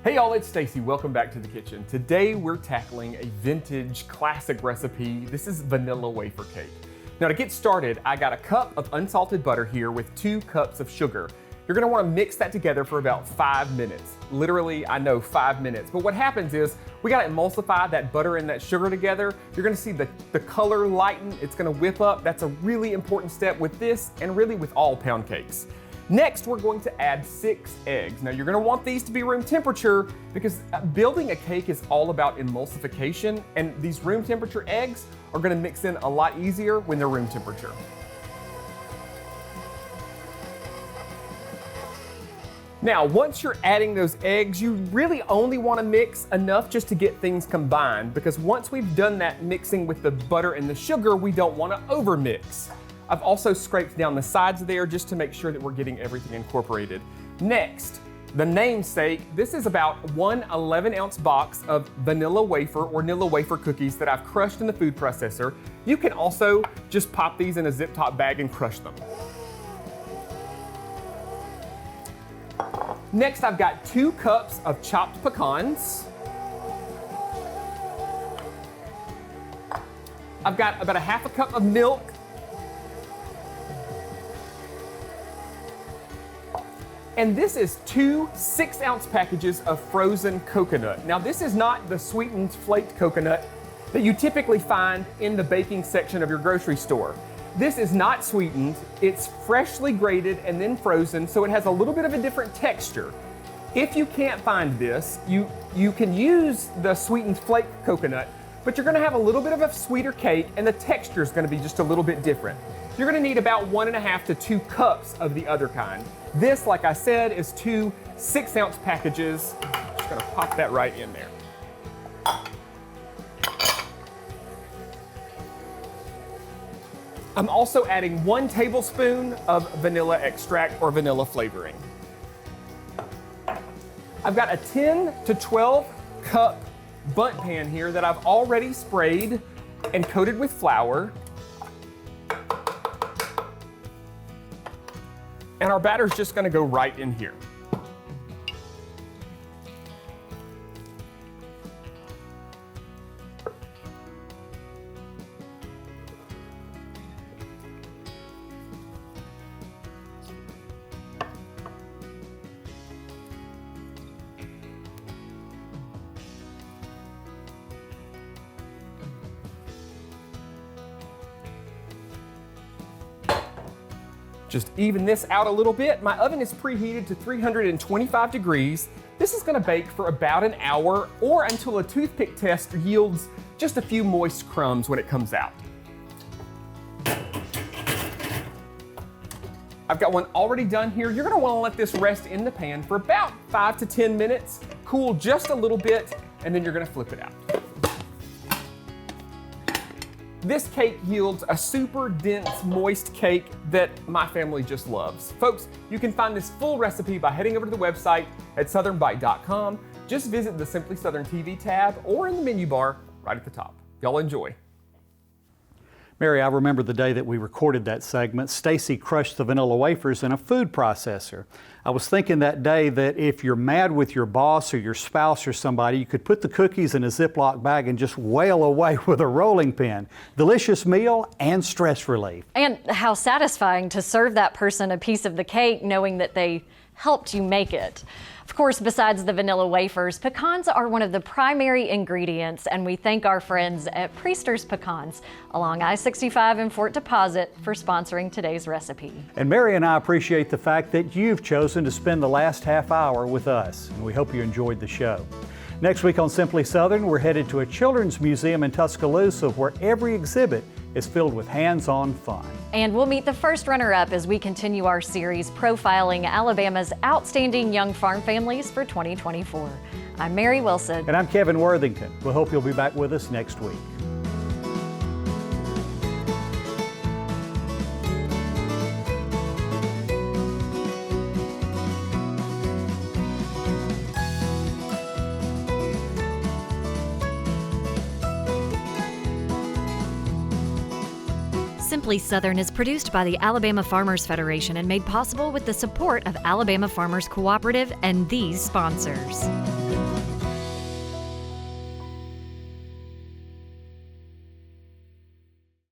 Hey y'all, it's Stacey. Welcome back to the kitchen. Today we're tackling a vintage classic recipe. This is vanilla wafer cake. Now to get started, I got a cup of unsalted butter here with 2 cups of sugar. You're gonna wanna mix that together for about 5 minutes. Literally, I know 5 minutes. But what happens is, we gotta emulsify that butter and that sugar together. You're gonna see the color lighten, it's gonna whip up. That's a really important step with this and really with all pound cakes. Next, we're going to add 6 eggs. Now you're gonna want these to be room temperature because building a cake is all about emulsification, and these room temperature eggs are gonna mix in a lot easier when they're room temperature. Now, once you're adding those eggs, you really only wanna mix enough just to get things combined, because once we've done that mixing with the butter and the sugar, we don't wanna overmix. I've also scraped down the sides there just to make sure that we're getting everything incorporated. Next, the namesake. This is about 1 11-ounce box of vanilla wafer or Nilla wafer cookies that I've crushed in the food processor. You can also just pop these in a zip top bag and crush them. Next, I've got 2 cups of chopped pecans. I've got about a half a cup of milk. And this is 2 6-ounce packages of frozen coconut. Now this is not the sweetened flaked coconut that you typically find in the baking section of your grocery store. This is not sweetened, it's freshly grated and then frozen, so it has a little bit of a different texture. If you can't find this, you can use the sweetened flaked coconut, but you're gonna have a little bit of a sweeter cake and the texture is gonna be just a little bit different. You're gonna need about 1.5 to 2 cups of the other kind. This, like I said, is 2 6-ounce packages. Just gonna pop that right in there. I'm also adding 1 tablespoon of vanilla extract or vanilla flavoring. I've got a 10 to 12 cup bundt pan here that I've already sprayed and coated with flour. And our batter's just gonna go right in here. Just even this out a little bit. My oven is preheated to 325 degrees. This is gonna bake for about an hour or until a toothpick test yields just a few moist crumbs when it comes out. I've got one already done here. You're gonna wanna let this rest in the pan for about 5 to 10 minutes, cool just a little bit, and then you're gonna flip it out. This cake yields a super dense, moist cake that my family just loves. Folks, you can find this full recipe by heading over to the website at southernbite.com. Just visit the Simply Southern TV tab or in the menu bar right at the top. Y'all enjoy. Mary, I remember the day that we recorded that segment. Stacey crushed the vanilla wafers in a food processor. I was thinking that day that if you're mad with your boss or your spouse or somebody, you could put the cookies in a Ziploc bag and just wail away with a rolling pin. Delicious meal and stress relief. And how satisfying to serve that person a piece of the cake knowing that they helped you make it. Of course, besides the vanilla wafers, pecans are one of the primary ingredients, and we thank our friends at Priester's Pecans along I-65 in Fort Deposit for sponsoring today's recipe. And Mary and I appreciate the fact that you've chosen to spend the last half hour with us, and we hope you enjoyed the show. Next week on Simply Southern, we're headed to a children's museum in Tuscaloosa where every exhibit is filled with hands-on fun. And we'll meet the first runner-up as we continue our series profiling Alabama's outstanding young farm families for 2024. I'm Mary Wilson. And I'm Kevin Worthington. We hope you'll be back with us next week. Simply Southern is produced by the Alabama Farmers Federation and made possible with the support of Alabama Farmers Cooperative and these sponsors.